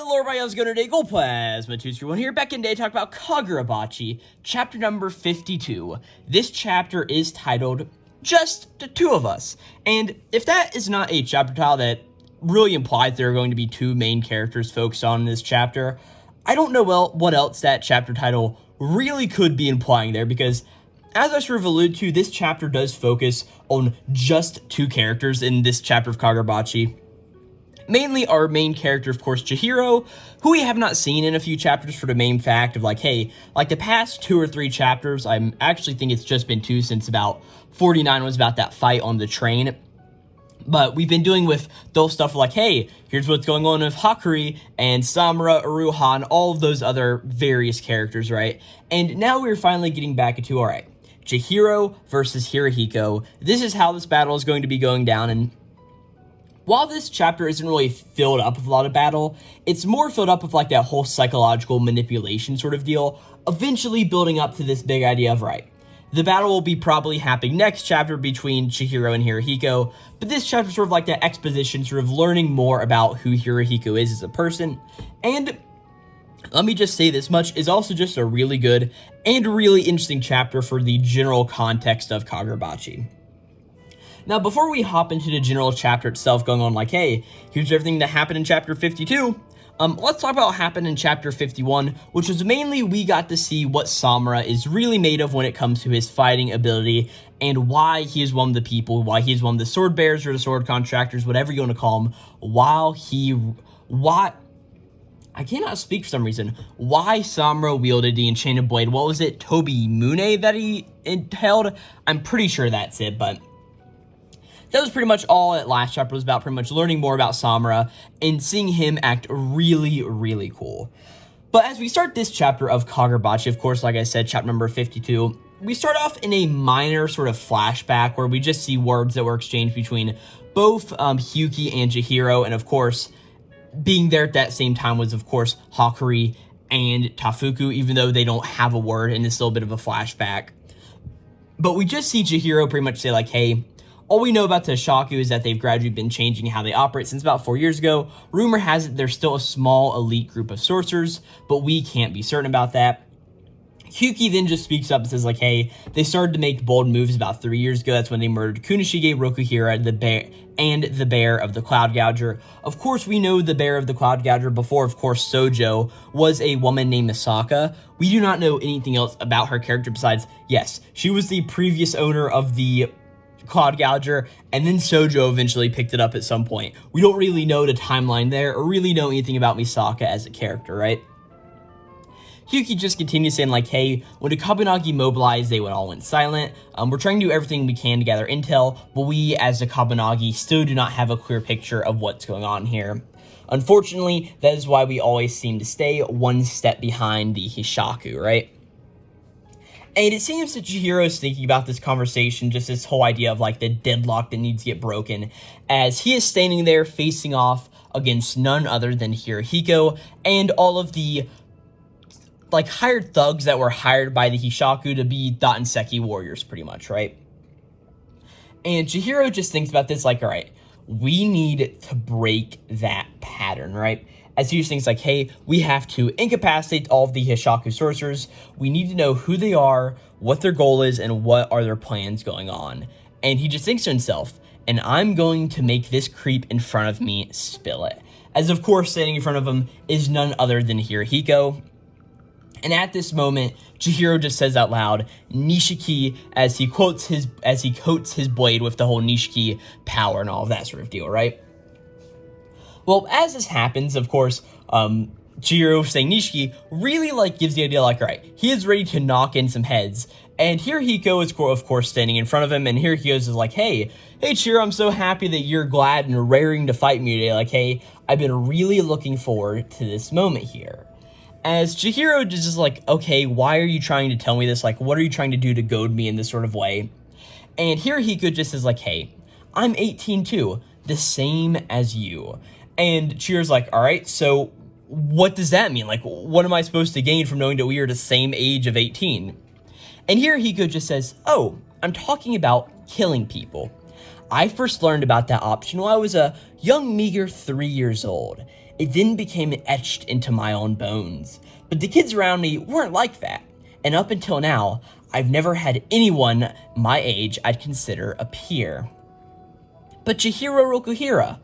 Hello everybody, how's it going today? Glowplasma 231 here, back in today to talk about Kagurabachi, chapter number 52. This chapter is titled, Just the Two of Us. And if that is not a chapter title that really implies there are going to be two main characters focused on in this chapter, I don't know what else that chapter title really could be implying there, because as I sort of alluded to, this chapter does focus on just two characters in this chapter of Kagurabachi. Mainly our main character, of course, Chihiro, who we have not seen in a few chapters for the main fact of hey, the past 2 or 3 chapters, I actually think it's just been 2 since about 49 was about that fight on the train. But we've been doing with those stuff hey, here's what's going on with Hakuri and Samura, Uruhan, all of those other various characters, right? And now we're finally getting back into, alright, Chihiro versus Hiruhiko. This is how this battle is going to be going down, and while this chapter isn't really filled up with a lot of battle, it's more filled up with that whole psychological manipulation sort of deal, eventually building up to this big idea of, right, the battle will be probably happening next chapter between Chihiro and Hiruhiko, but this chapter is sort of that exposition, sort of learning more about who Hiruhiko is as a person. And let me just say this much, is also just a really good and really interesting chapter for the general context of Kagurabachi. Now, before we hop into the general chapter itself, going on hey, here's everything that happened in chapter 52, let's talk about what happened in chapter 51, which was mainly we got to see what Samura is really made of when it comes to his fighting ability, and why he is one of the people, why he is one of the sword bearers or the sword contractors, whatever you want to call him, I cannot speak for some reason, why Samura wielded the enchanted blade. What was it, Tobi Mune that he held? I'm pretty sure that's it, but that was pretty much all that last chapter was about, pretty much learning more about Samura and seeing him act really, really cool. But as we start this chapter of Kagurabachi, of course, like I said, chapter number 52, we start off in a minor sort of flashback where we just see words that were exchanged between both Hyuki and Chihiro, and of course, being there at that same time was, of course, Hakuri and Tafuku, even though they don't have a word, and it's still a bit of a flashback. But we just see Chihiro pretty much say hey, all we know about the Shaku is that they've gradually been changing how they operate since about 4 years ago. Rumor has it there's still a small elite group of sorcerers, but we can't be certain about that. Hyuki then just speaks up and says hey, they started to make bold moves about 3 years ago. That's when they murdered Kunishige, Rokuhira, the bear of the Cloud Gouger. Of course, we know the bear of the Cloud Gouger before, of course, Sojo was a woman named Misaka. We do not know anything else about her character besides, yes, she was the previous owner of the Cloud Gouger, and then Sojo eventually picked it up at some point. We don't really know the timeline there, or really know anything about Misaka as a character, right? Hyuki just continues saying hey, when the Kabunagi mobilized, they all went silent. We're trying to do everything we can to gather intel, but we, as the Kabunagi, still do not have a clear picture of what's going on here. Unfortunately, that is why we always seem to stay one step behind the Hishaku, right? And it seems that Chihiro is thinking about this conversation, just this whole idea of the deadlock that needs to get broken, as he is standing there facing off against none other than Hiruhiko and all of the hired thugs that were hired by the Hishaku to be Dotenseki warriors, pretty much, right? And Chihiro just thinks about this alright, we need to break that pattern, right? As he just thinks hey, we have to incapacitate all of the Hishaku sorcerers. We need to know who they are, what their goal is, and what are their plans going on. And he just thinks to himself, and I'm going to make this creep in front of me spill it. As of course, standing in front of him is none other than Hiruhiko. And at this moment, Chihiro just says out loud, Nishiki, as he coats his blade with the whole Nishiki power and all of that sort of deal, right? Well, as this happens, of course, Chihiro saying Nishiki really gives the idea alright, he is ready to knock in some heads. And Hiruhiko is, of course, standing in front of him, and Hiruhiko is hey Chihiro, I'm so happy that you're glad and raring to fight me today. Hey, I've been really looking forward to this moment here. As Chihiro just is okay, why are you trying to tell me this? What are you trying to do to goad me in this sort of way? And Hiruhiko just is hey, I'm 18 too, the same as you. And Chihiro's alright, so what does that mean? What am I supposed to gain from knowing that we are the same age of 18? And Hiruhiko just says, oh, I'm talking about killing people. I first learned about that option while I was a young, meager 3 years old. it then became etched into my own bones. But the kids around me weren't like that, and up until now, I've never had anyone my age I'd consider a peer. But Chihiro Rokuhira,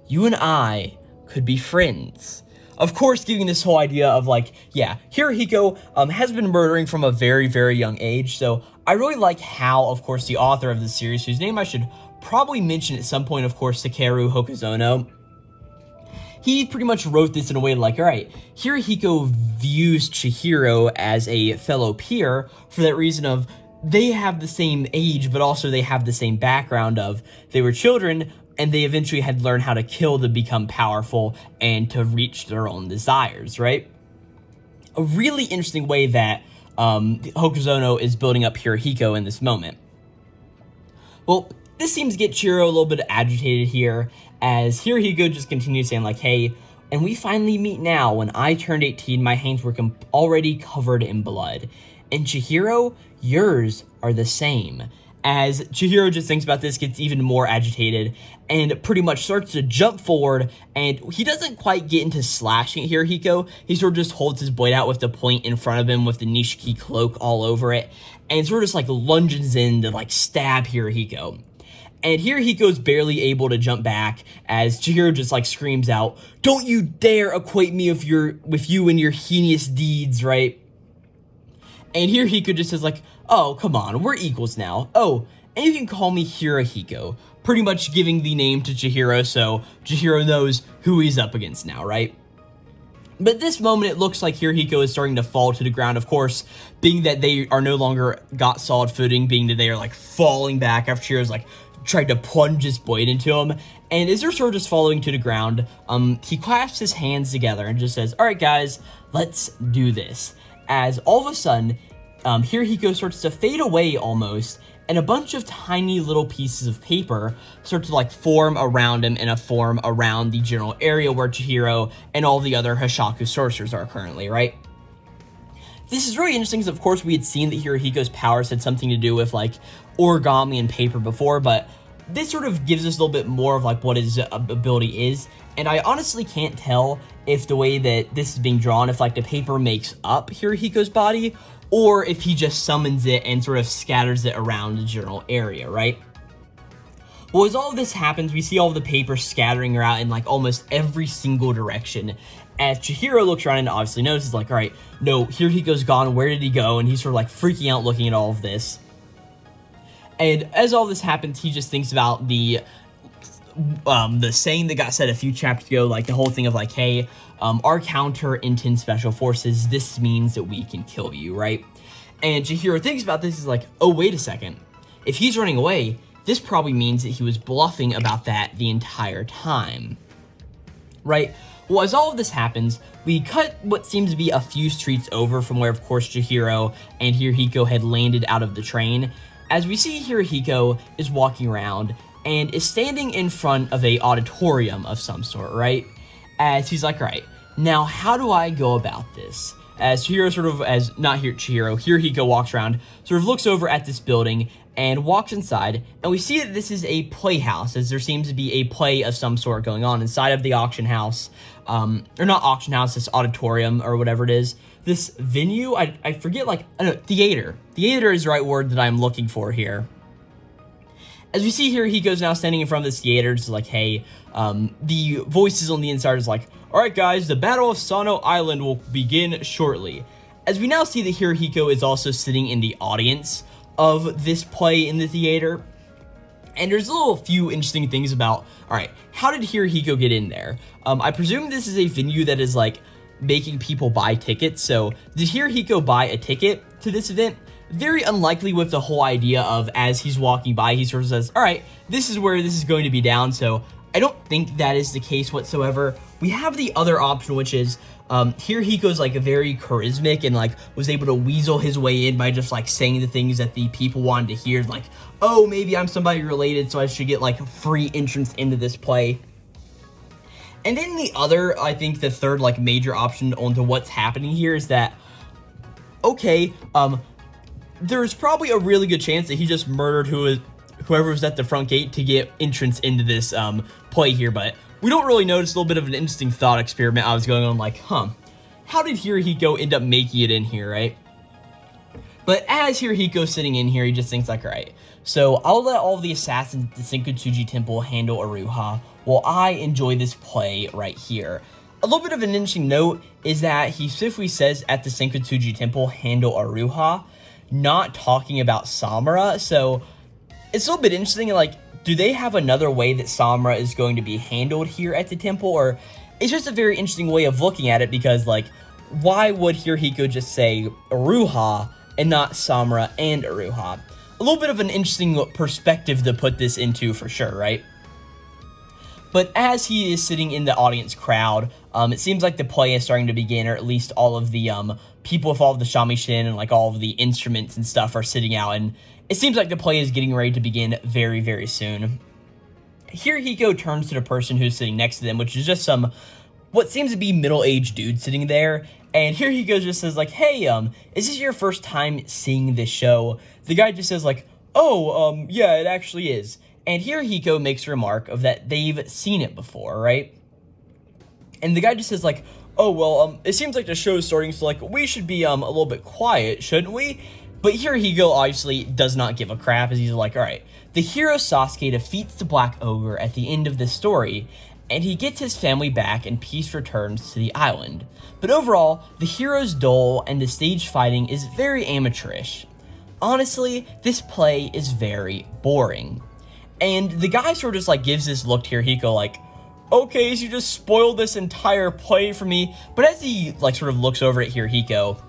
you and I could be friends. Of course, giving this whole idea of like, yeah, Hiruhiko has been murdering from a very, very young age, so I really like how, of course, the author of the series, whose name I should probably mention at some point, of course, Takeru Hokuzono, he pretty much wrote this in a way like, all right, Hiruhiko views Chihiro as a fellow peer for that reason of they have the same age, but also they have the same background of they were children and they eventually had learned how to kill to become powerful and to reach their own desires, right? A really interesting way that Hokuzono is building up Hiruhiko in this moment. Well, this seems to get Chihiro a little bit agitated here, as Hiruhiko just continues saying like, hey, and we finally meet now. When I turned 18, my hands were already covered in blood. And Chihiro, yours are the same. As Chihiro just thinks about this, gets even more agitated, and pretty much starts to jump forward, and he doesn't quite get into slashing Hiruhiko. He sort of just holds his blade out with the point in front of him with the Nishiki cloak all over it, and sort of just like lunges in to like stab Hiruhiko. And Hiruhiko's barely able to jump back as Chihiro just like screams out, "Don't you dare equate me with you and your heinous deeds," right? And Hiruhiko just says like, "Oh, come on, we're equals now. Oh, and you can call me Hiruhiko," pretty much giving the name to Chihiro so Chihiro knows who he's up against now, right? But at this moment, it looks like Hiruhiko is starting to fall to the ground, of course, being that they are no longer got solid footing, being that they are like falling back after Chihiro's like tried to plunge his blade into him. And as they're sort of just falling to the ground, he clasps his hands together and just says, "All right, guys, let's do this." As all of a sudden, Hiruhiko starts to fade away almost, and a bunch of tiny little pieces of paper start to like form around him and a form around the general area where Chihiro and all the other Hoshaku sorcerers are currently, right? This is really interesting because, of course, we had seen that Hiruhiko's powers had something to do with like origami and paper before, but this sort of gives us a little bit more of like what his ability is. And I honestly can't tell if the way that this is being drawn, if like the paper makes up Hiruhiko's body, or if he just summons it and sort of scatters it around the general area, right? Well, as all of this happens, we see all of the paper scattering around in like almost every single direction. As Chihiro looks around and obviously notices like, all right, no, Hiruhiko's gone, where did he go? And he's sort of like freaking out looking at all of this. And as all this happens, he just thinks about the saying that got said a few chapters ago, like the whole thing of like, hey, our counter intent special forces, this means that we can kill you, right? And Chihiro thinks about this, is like, oh, wait a second. If he's running away, this probably means that he was bluffing about that the entire time, right? Well, as all of this happens, we cut what seems to be a few streets over from where, of course, Chihiro and Hiruhiko had landed out of the train, as we see Hiruhiko is walking around and is standing in front of a auditorium of some sort, right? As he's like, all right, now how do I go about this? As Chihiro Hiruhiko walks around, sort of looks over at this building and walks inside, and we see that this is a playhouse, as there seems to be a play of some sort going on inside of the auction house, or not auction house, this auditorium or whatever it is. This venue, I forget, like, I don't know, theater. Theater is the right word that I'm looking for here. As we see here, he goes now standing in front of this theater, just like, hey, the voices on the inside is like, all right, guys, the Battle of Sano Island will begin shortly. As we now see that Hiruhiko is also sitting in the audience of this play in the theater. And there's a little few interesting things about, all right, how did Hiruhiko get in there? I presume this is a venue that is like making people buy tickets. So did Hiruhiko buy a ticket to this event? Very unlikely, with the whole idea of as he's walking by, he sort of says, all right, this is where this is going to be down. So I don't think that is the case whatsoever. We have the other option, which is Hiruhiko's like very charismatic and like was able to weasel his way in by just like saying the things that the people wanted to hear. Like, oh, maybe I'm somebody related, so I should get like free entrance into this play. And then the other, I think the third like major option onto what's happening here is that, okay, there's probably a really good chance that he just murdered whoever was at the front gate to get entrance into this play here, but we don't really notice. A little bit of an interesting thought experiment I was going on, like, how did Hirohiko end up making it in here, right? But as Hirohiko's sitting in here, he just thinks like, all right, so I'll let all the assassins at the Senkotsuji Temple handle Iruha while I enjoy this play right here. A little bit of an interesting note is that he specifically says at the Senkotsuji Temple handle Iruha, not talking about Samura. So it's a little bit interesting, like, do they have another way that Samura is going to be handled here at the temple? Or it's just a very interesting way of looking at it, because, like, why would Hirohiko just say Iruha and not Samura and Iruha? A little bit of an interesting perspective to put this into for sure, right? But as he is sitting in the audience crowd, it seems like the play is starting to begin, or at least all of the people with all of the shamisen and like all of the instruments and stuff are sitting out, and it seems like the play is getting ready to begin very, very soon. Hirohiko turns to the person who's sitting next to them, which is just some, what seems to be middle-aged dude sitting there, and Hirohiko just says like, hey, is this your first time seeing this show? The guy just says like, oh, yeah, it actually is. And Hirohiko makes a remark of that they've seen it before, right? And the guy just says like, oh, well, it seems like the show's starting, so like, we should be a little bit quiet, shouldn't we? But Hirohiko obviously does not give a crap, as he's like, all right, the hero Sasuke defeats the Black Ogre at the end of this story, and he gets his family back and peace returns to the island. But overall, the hero's duel and the stage fighting is very amateurish. Honestly, this play is very boring. And the guy sort of just like gives this look to Hirohiko like, okay, so you just spoiled this entire play for me. But as he like sort of looks over at Hirohiko,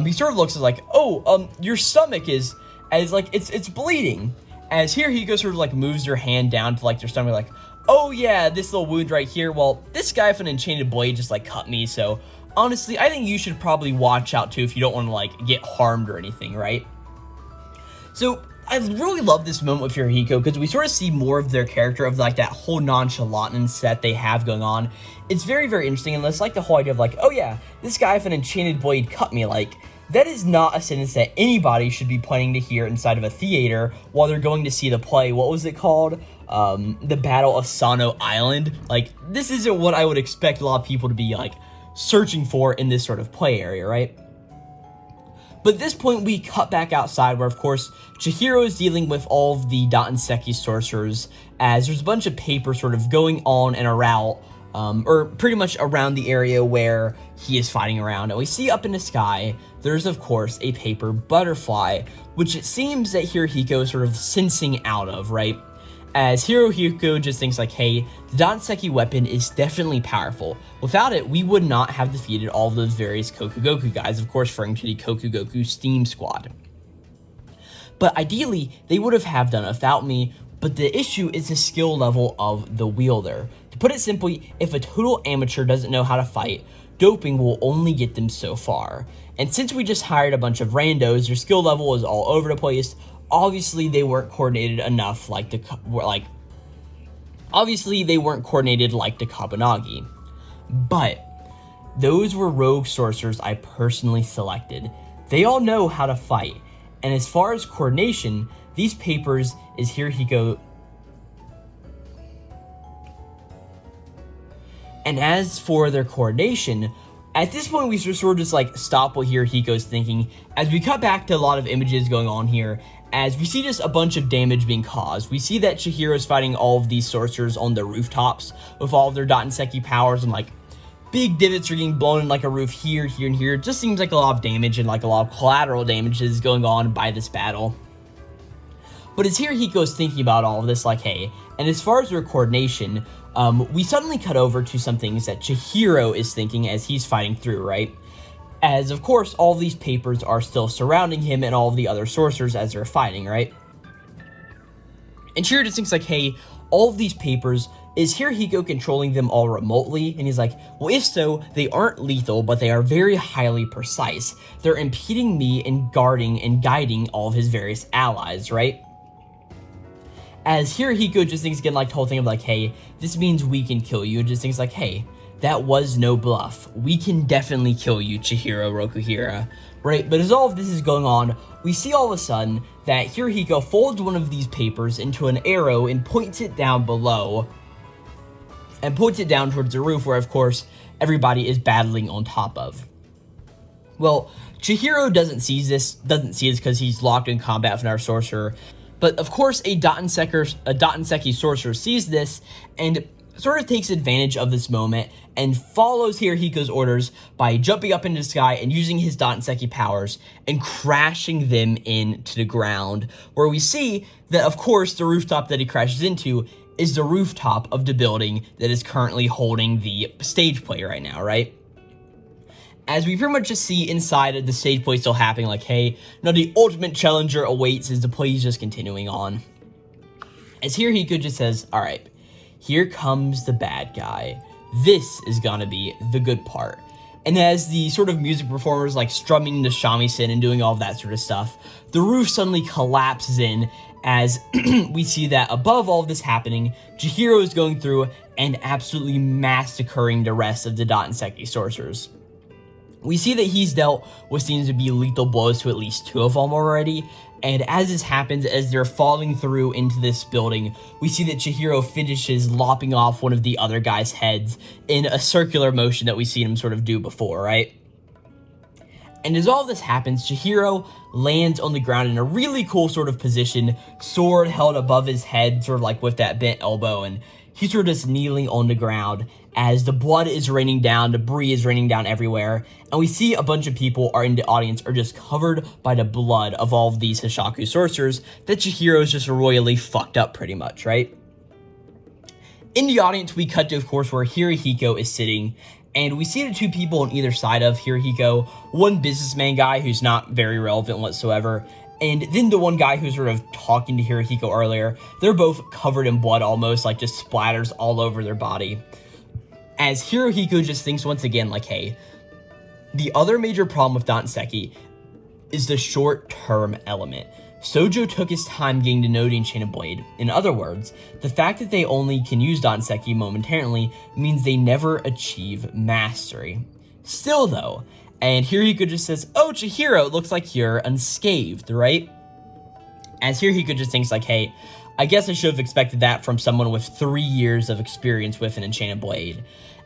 he sort of looks like, oh, your stomach is, as like, it's bleeding. As Hirohiko sort of like moves her hand down to like their stomach, like, oh yeah, this little wound right here, well, this guy with an enchanted blade just like cut me, so honestly, I think you should probably watch out too if you don't want to like get harmed or anything, right? So I really love this moment with Hirohiko, because we sort of see more of their character, of like that whole nonchalantness that they have going on. It's very, very interesting, and it's like the whole idea of like, oh yeah, this guy with an enchanted blade cut me. Like, that is not a sentence that anybody should be planning to hear inside of a theater while they're going to see the play. What was it called? The Battle of Sano Island. Like, this isn't what I would expect a lot of people to be like searching for in this sort of play area, right? But at this point, we cut back outside where, of course, Chihiro is dealing with all of the Dantenseki sorcerers, as there's a bunch of paper sort of going on and around, or pretty much around the area where he is fighting around. And we see up in the sky, there's, of course, a paper butterfly, which it seems that Hirohiko is sort of sensing out of, right? As Hirohiko just thinks like, hey, the Dantenseki weapon is definitely powerful. Without it, we would not have defeated all of those various Kokugoku guys, of course referring to the Kokugoku Steam Squad. But ideally, they would have done it without me, but the issue is the skill level of the wielder. To put it simply, if a total amateur doesn't know how to fight, doping will only get them so far. And since we just hired a bunch of randos, their skill level is all over the place. Obviously, they weren't coordinated enough like the Kabunagi. But those were rogue sorcerers I personally selected. They all know how to fight. And as far as coordination, these papers is Hirohiko. And as for their coordination, at this point, we sort of just like stop what Hirohiko's thinking as we cut back to a lot of images going on here, as we see just a bunch of damage being caused. We see that Chihiro's fighting all of these sorcerers on the rooftops with all of their Dantenseki powers, and like big divots are getting blown in like a roof here, here, and here. It just seems like a lot of damage and like a lot of collateral damage is going on by this battle. But as Hirohiko's thinking about all of this, like, hey, and as far as their coordination, we suddenly cut over to some things that Chihiro is thinking as he's fighting through, right? As, of course, all these papers are still surrounding him and all of the other sorcerers as they're fighting, right? And Chihiro just thinks like, hey, all of these papers, is Hirohiko controlling them all remotely? And he's like, well, if so, they aren't lethal, but they are very highly precise. They're impeding me in guarding and guiding all of his various allies, right? As Hirohiko just thinks again like the whole thing of like, hey, this means we can kill you. And just thinks like, hey, that was no bluff. We can definitely kill you, Chihiro Rokuhira. Right, but as all of this is going on, we see all of a sudden that Hirohiko folds one of these papers into an arrow and points it down below and points it down towards the roof where, of course, everybody is battling on top of. Well, Chihiro doesn't see this because he's locked in combat with another sorcerer. But of course, a Dotenseki sorcerer sees this and sort of takes advantage of this moment and follows Hirohiko's orders by jumping up into the sky and using his Dotenseki powers and crashing them into the ground, where we see that, of course, the rooftop that he crashes into is the rooftop of the building that is currently holding the stage play right now, right? As we pretty much just see inside of the stage play still happening, like, hey, no, the ultimate challenger awaits as the play is just continuing on. As Hirohiko just says, all right, here comes the bad guy. This is gonna be the good part. And as the sort of music performers like strumming the shamisen and doing all of that sort of stuff, the roof suddenly collapses in as we see that above all of this happening, Chihiro is going through and absolutely massacring the rest of the Dotenseki sorcerers. We see that he's dealt what seems to be lethal blows to at least 2 of them already, and as this happens, as they're falling through into this building, we see that Chihiro finishes lopping off one of the other guy's heads in a circular motion that we've seen him sort of do before, right? And as all this happens, Chihiro lands on the ground in a really cool sort of position, sword held above his head, sort of like with that bent elbow, and he's sort of just kneeling on the ground as the blood is raining down, debris is raining down everywhere, and we see a bunch of people are in the audience are just covered by the blood of all of these Hishaku sorcerers that Chihiro's just royally fucked up pretty much, right? In the audience, we cut to, of course, where Hiruhiko is sitting, and we see the 2 people on either side of Hiruhiko, one businessman guy who's not very relevant whatsoever, and then the one guy who's sort of talking to Hiruhiko earlier. They're both covered in blood almost, like just splatters all over their body. As Hiruhiko just thinks once again, like, hey, the other major problem with Dotenseki is the short-term element. Sojo took his time getting to know the Enchanted Blade. In other words, the fact that they only can use Dotenseki momentarily means they never achieve mastery. Still though, and Hiruhiko just says, oh, Chihiro, it looks like you're unscathed, right? As Hiruhiko just thinks like, hey, I guess I should have expected that from someone with 3 years of experience with an Enchanted Blade.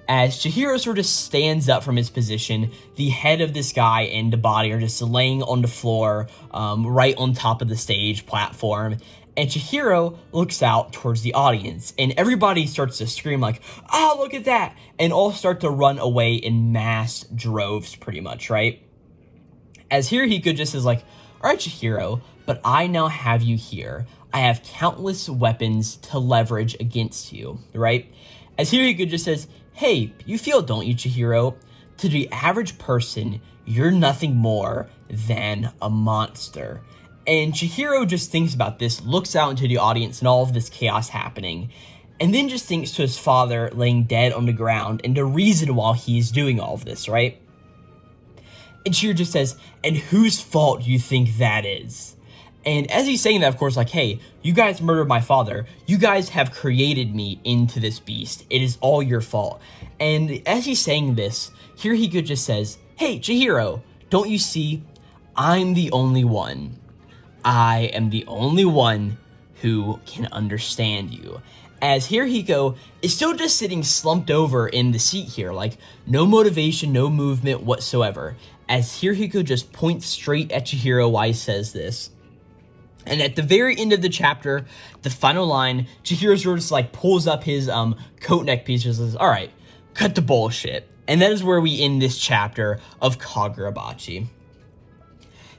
As Chihiro sort of stands up from his position, the head of this guy and the body are just laying on the floor, right on top of the stage platform. And Chihiro looks out towards the audience, and everybody starts to scream like, oh, look at that, and all start to run away in mass droves, pretty much, right? As Hiruhiko just is like, all right, Chihiro, but I now have you here. I have countless weapons to leverage against you, right? As Hiruhiko just says, hey, you feel, don't you, Chihiro? To the average person, you're nothing more than a monster. And Chihiro just thinks about this, looks out into the audience and all of this chaos happening, and then just thinks to his father laying dead on the ground and the reason why he's doing all of this, right? And Chihiro just says, and whose fault do you think that is? And as he's saying that, of course, like, hey, you guys murdered my father. You guys have created me into this beast. It is all your fault. And as he's saying this, Hiruhiko just says, hey, Chihiro, don't you see? I'm the only one. I am the only one who can understand you. As Hiruhiko is still just sitting slumped over in the seat here, like no motivation, no movement whatsoever. As Hiruhiko just points straight at Chihiro while he says this. And at the very end of the chapter, the final line, Chihiro sort of just like pulls up his coat neck piece and says, all right, cut the bullshit. And that is where we end this chapter of Kagurabachi.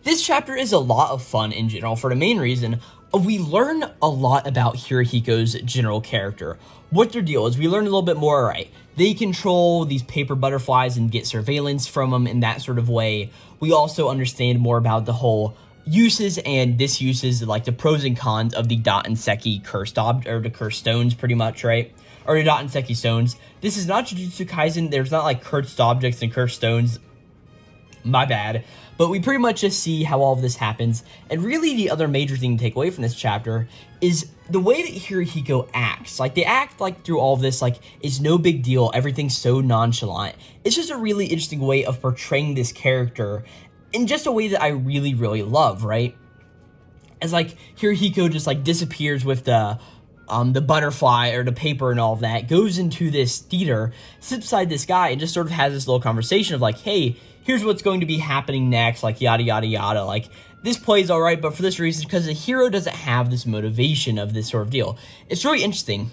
This chapter is a lot of fun in general for the main reason of we learn a lot about Hiruhiko's general character. What their deal is, we learn a little bit more, right? They control these paper butterflies and get surveillance from them in that sort of way. We also understand more about the whole uses and disuses, like the pros and cons of the Dotenseki cursed or the cursed stones, pretty much, right? Or the Dotenseki stones. This is not Jujutsu Kaisen. There's not like cursed objects and cursed stones. My bad. But we pretty much just see how all of this happens. And really the other major thing to take away from this chapter is the way that Hiruhiko acts. Like they act like through all of this, like it's no big deal. Everything's so nonchalant. It's just a really interesting way of portraying this character in just a way that I really, really love, right? As like Hiruhiko just like disappears with the the butterfly or the paper and all of that, goes into this theater, sits beside this guy, and just sort of has this little conversation of like, hey, here's what's going to be happening next, like yada yada yada, like this play's all right, but for this reason, because the hero doesn't have this motivation of this sort of deal. It's really interesting.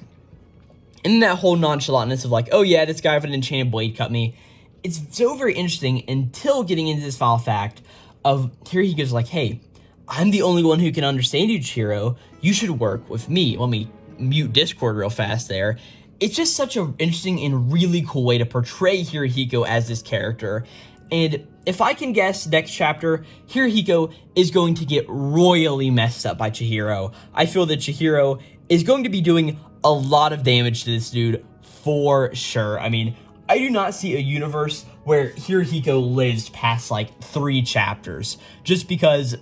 And that whole nonchalantness of like, oh yeah, this guy with an enchanted blade cut me. It's so very interesting until getting into this final fact of Hiruhiko's like, hey, I'm the only one who can understand you, Chihiro. You should work with me. Let me mute Discord real fast there. It's just such an interesting and really cool way to portray Hiruhiko as this character. And if I can guess, next chapter, Hiruhiko is going to get royally messed up by Chihiro. I feel that Chihiro is going to be doing a lot of damage to this dude for sure. I mean, I do not see a universe where Hiruhiko lives past like 3 chapters, just because,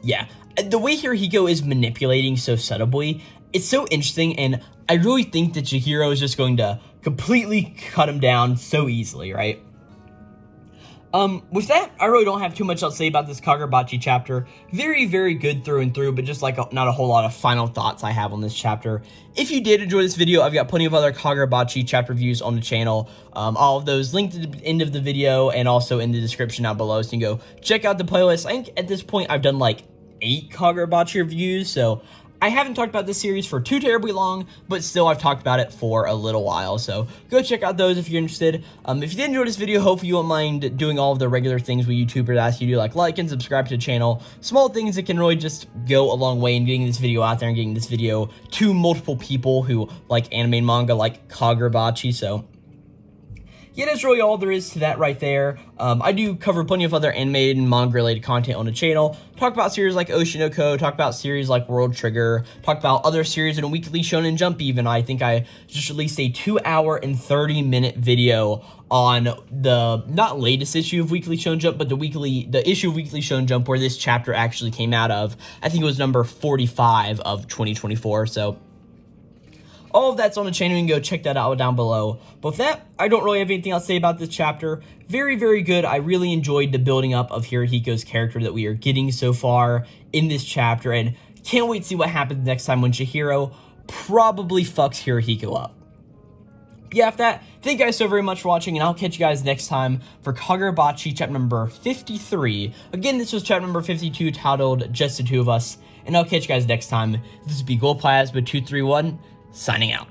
yeah, the way Hiruhiko is manipulating so subtly, it's so interesting, and I really think that Chihiro is just going to completely cut him down so easily, right? With that, I really don't have too much else to say about this Kagurabachi chapter. Very, very good through and through, but just like not a whole lot of final thoughts I have on this chapter. If you did enjoy this video, I've got plenty of other Kagurabachi chapter reviews on the channel. All of those linked at the end of the video and also in the description down below, so you can go check out the playlist. I think at this point I've done like 8 Kagurabachi reviews, so I haven't talked about this series for too terribly long, but still I've talked about it for a little while, so go check out those if you're interested. If you did enjoy this video, hopefully you won't mind doing all of the regular things we YouTubers ask you to do, like and subscribe to the channel. Small things that can really just go a long way in getting this video out there and getting this video to multiple people who like anime and manga like Kagurabachi, so yeah, that's really all there is to that right there. I do cover plenty of other animated and manga-related content on the channel. Talk about series like Oshinoko, talk about series like World Trigger, talk about other series in a weekly Shonen Jump even. I think I just released a 2-hour and 30-minute video on the, not latest issue of Weekly Shonen Jump, but the issue of Weekly Shonen Jump where this chapter actually came out of. I think it was number 45 of 2024, so all of that's on the channel. You can go check that out down below. But with that, I don't really have anything else to say about this chapter. Very, very good. I really enjoyed the building up of Hiruhiko's character that we are getting so far in this chapter, and can't wait to see what happens next time when Chihiro probably fucks Hiruhiko up. Yeah, after that, thank you guys so very much for watching, and I'll catch you guys next time for Kagurabachi chapter number 53. Again, this was chapter number 52, titled Just the Two of Us, and I'll catch you guys next time. This will be Glowplasma 231, signing out.